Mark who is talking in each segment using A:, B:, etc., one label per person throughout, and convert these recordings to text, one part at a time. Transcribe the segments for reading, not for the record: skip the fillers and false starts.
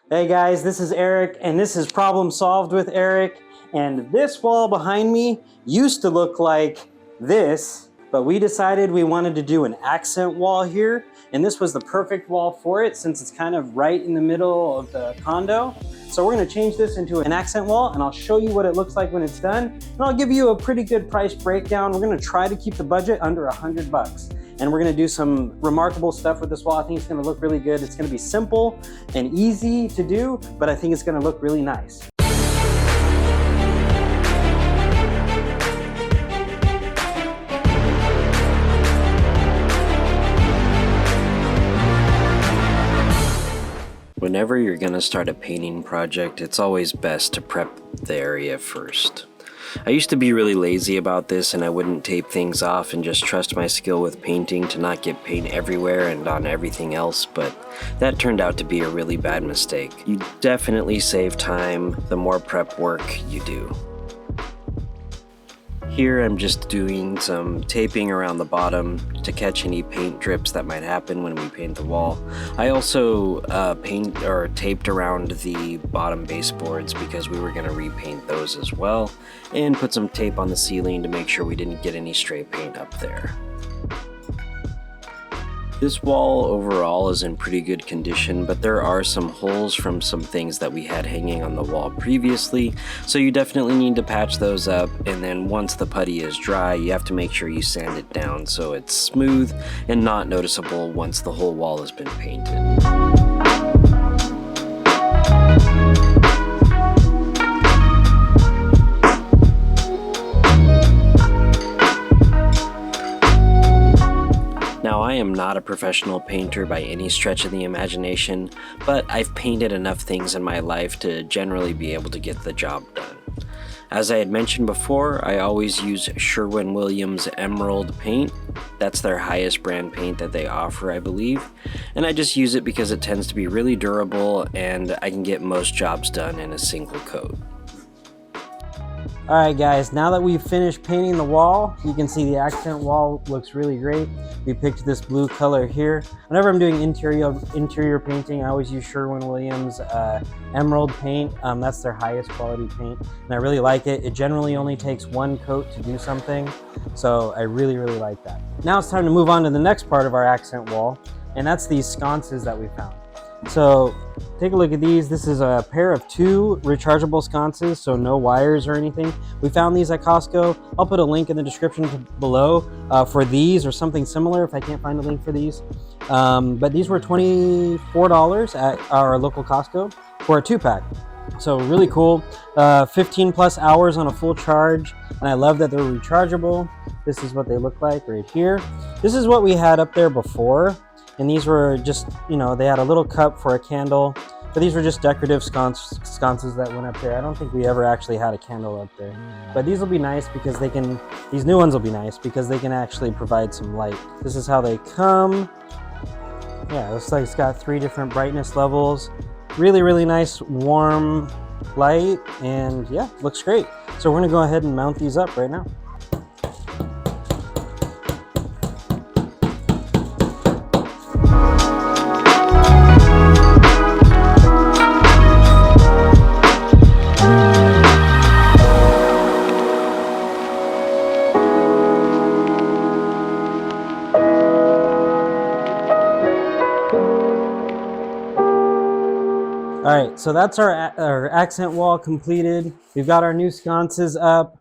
A: Hey guys, this is Eric, and this is Problem Solved with Eric. And this wall behind me used to look like this, but we decided we wanted to do an accent wall here, and this was the perfect wall for it since it's kind of right in the middle of the condo. So we're gonna change this into an accent wall, and I'll show you what it looks like when it's done, and I'll give you a pretty good price breakdown. We're gonna try to keep the budget under $100. And we're gonna do some remarkable stuff with this wall. I think it's gonna look really good. It's gonna be simple and easy to do, but I think it's gonna look really nice.
B: Whenever you're gonna start a painting project, it's always best to prep the area first. I used to be really lazy about this and I wouldn't tape things off and just trust my skill with painting to not get paint everywhere and on everything else, but that turned out to be a really bad mistake. You definitely save time the more prep work you do. Here I'm just doing some taping around the bottom to catch any paint drips that might happen when we paint the wall. I also taped around the bottom baseboards because we were going to repaint those as well, and put some tape on the ceiling to make sure we didn't get any stray paint up there. This wall overall is in pretty good condition, but there are some holes from some things that we had hanging on the wall previously, so you definitely need to patch those up, and then once the putty is dry, you have to make sure you sand it down so it's smooth and not noticeable once the whole wall has been painted. Now, I am not a professional painter by any stretch of the imagination, but I've painted enough things in my life to generally be able to get the job done. As I had mentioned before, I always use Sherwin-Williams Emerald paint. That's their highest brand paint that they offer, I believe. And I just use it because it tends to be really durable and I can get most jobs done in a single coat.
A: All right guys, now that we've finished painting the wall, you can see the accent wall looks really great. We picked this blue color here. Whenever I'm doing interior painting, I always use Sherwin-Williams Emerald paint. That's their highest quality paint, and I really like it. It generally only takes one coat to do something, so I really like that. Now it's time to move on to the next part of our accent wall, and that's these sconces that we found. So take a look at these. This is a pair of 2 rechargeable sconces, so no wires or anything. We found these at Costco. I'll put a link in the description below for these or something similar if I can't find a link for these. But these were $24 at our local Costco for a 2-pack. So really cool. 15 plus hours on a full charge, and I love that they're rechargeable. This is what they look like right here. This is what we had up there before. And these were just, they had a little cup for a candle, but these were just decorative sconces that went up there. I don't think we ever actually had a candle up there. But these will be nice because these new ones will be nice because they can actually provide some light. This is how they come. Yeah, it looks like it's got 3 different brightness levels. Really nice, warm light, and yeah, looks great. So we're gonna go ahead and mount these up right now. All right, so that's our accent wall completed. We've got our new sconces up.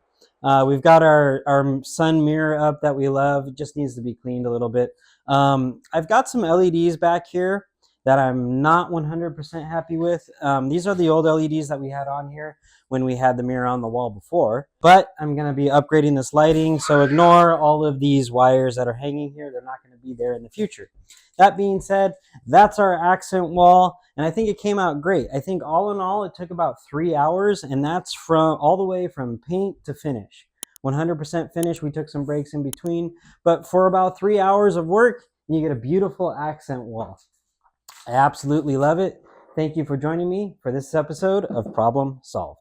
A: We've got our sun mirror up that we love. It just needs to be cleaned a little bit. I've got some LEDs back here that I'm not 100% happy with. These are the old LEDs that we had on here when we had the mirror on the wall before. But I'm gonna be upgrading this lighting, so ignore all of these wires that are hanging here. They're not gonna be there in the future. That being said, that's our accent wall, and I think it came out great. I think all in all, it took about 3 hours, and that's from all the way from paint to finish. 100% finish. We took some breaks in between, but for about 3 hours of work, you get a beautiful accent wall. I absolutely love it. Thank you for joining me for this episode of Problem Solved.